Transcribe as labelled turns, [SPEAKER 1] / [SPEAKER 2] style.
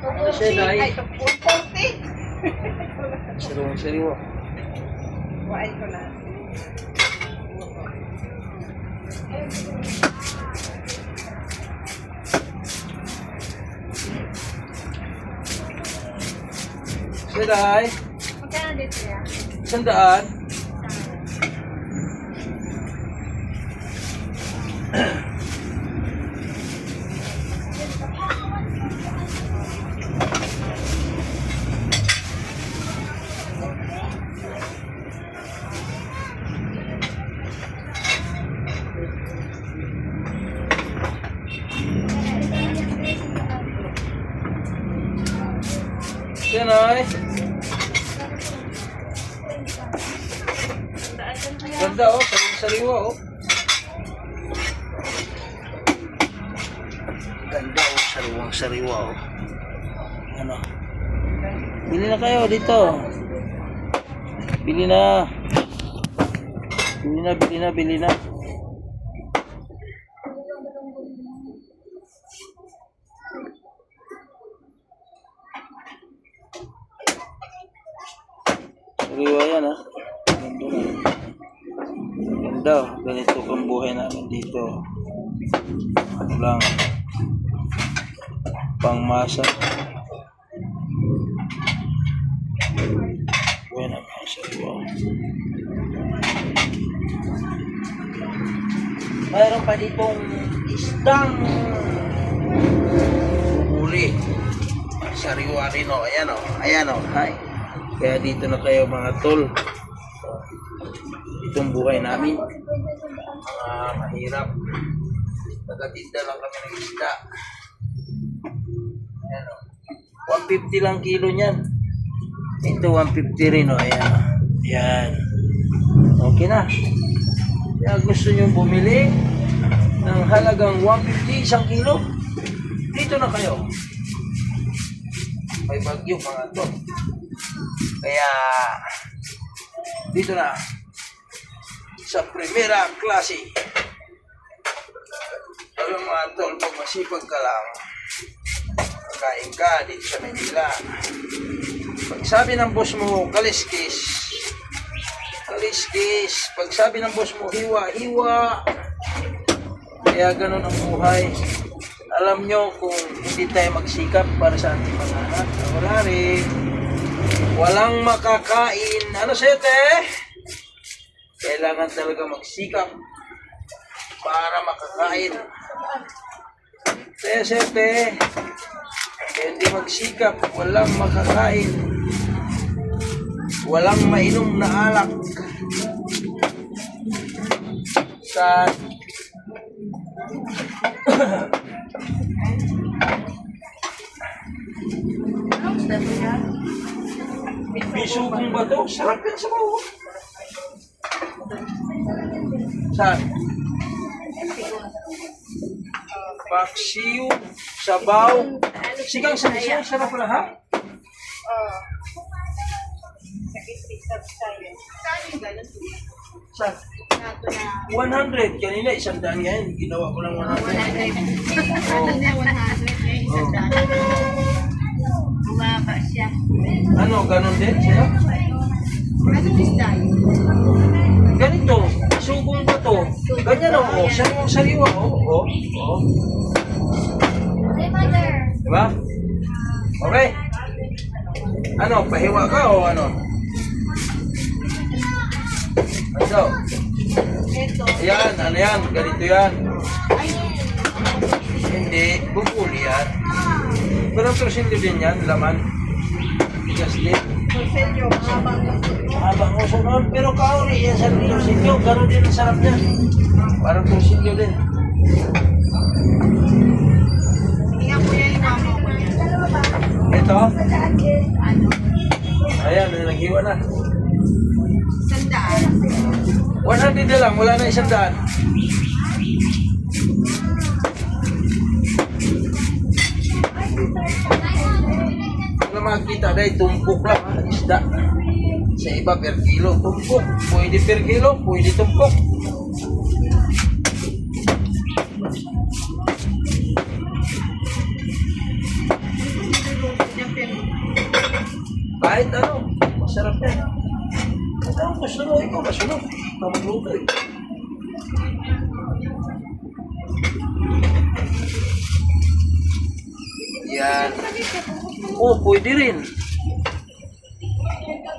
[SPEAKER 1] Ano siya, Day?
[SPEAKER 2] Ay, 140.
[SPEAKER 1] Sariwa.
[SPEAKER 2] Kuhain ko na.
[SPEAKER 1] Siya, Day?
[SPEAKER 3] Magkano dito yan?
[SPEAKER 1] 100. Yan ay. Ganda oh, sariwa oh. Ganda oh, sariwa oh. Ano? Bili na kayo dito. Bili na. Bili na. Sariwa yan ha. Ganda. Ganito ang buhay namin dito. Ano lang. Pangmasa. Buhay namin sariwa. Mayroon pa ditong isdang huli. Sariwa rin o. Ayan o. Hi. Kaya dito na kayo mga tol. Itong buhay namin. Mahirap. Nagatinda lang kami ng isda. Ayan o. 150 lang kilo niyan. Ito 150 rin o. Ayan o. Ayan. Okay na. Kaya gusto nyo bumili ng halagang 150 isang kilo, dito na kayo. May bagyo mga to. Kaya dito na sa primera klase. Alam mga tol, pag masipag ka lang, kain ka dito sa Manila. Pag sabi ng boss mo, kaliskis. Pag sabi ng boss mo, hiwa. Kaya ganun ang buhay. Alam nyo kung hindi tayo magsikap para sa ating mga anak, wala rin. Walang makakain. Ano sete? Kailangan talaga magsikap para makakain. Kaya sete, kaya hindi magsikap, walang makakain. Walang mainom na alak. Sa bisugong ba ito? Sarap yan sa bawah. Saan? Paksiw, sabaw. Sigang sarap pala ha? Saan? 100. Kanina, 100 ngayon. Ginawa ko lang 100.
[SPEAKER 3] Ano na 100 ngayon, 100. Bumaba siya.
[SPEAKER 1] Ano, ganun din siya?
[SPEAKER 3] Anong isda yun?
[SPEAKER 1] Ganito, sugong ba to? Ganyan o, sariwa o.
[SPEAKER 3] Hey, mother.
[SPEAKER 1] Diba? Okay. Ano, pahiwa ka o ano? Ano? Ayan, ano yan? Ganito yan. Hindi, bubuli yan. Pero ang torsilyo din yan, laman. Bigas din.
[SPEAKER 2] Torsilyo,
[SPEAKER 1] Habang uso noon, pero kauri yan sa torsilyo. Gano'n din ang sarap niya. Parang torsilyo din.
[SPEAKER 2] Iyan ko yan yung mama ko.
[SPEAKER 1] Ito? Ayan, naghiwa na.
[SPEAKER 2] 100.
[SPEAKER 1] 100 na lang, wala na 100. Wala makikita dahil tumpok lang ha, isda. Sa iba per kilo, tumpok. Pwede per kilo, pwede tumpok. Kahit ano, masarap yan. Kung ano gusto mo, ikaw masunod. Ikaw magluto eh. Yan. Oh, pwede rin.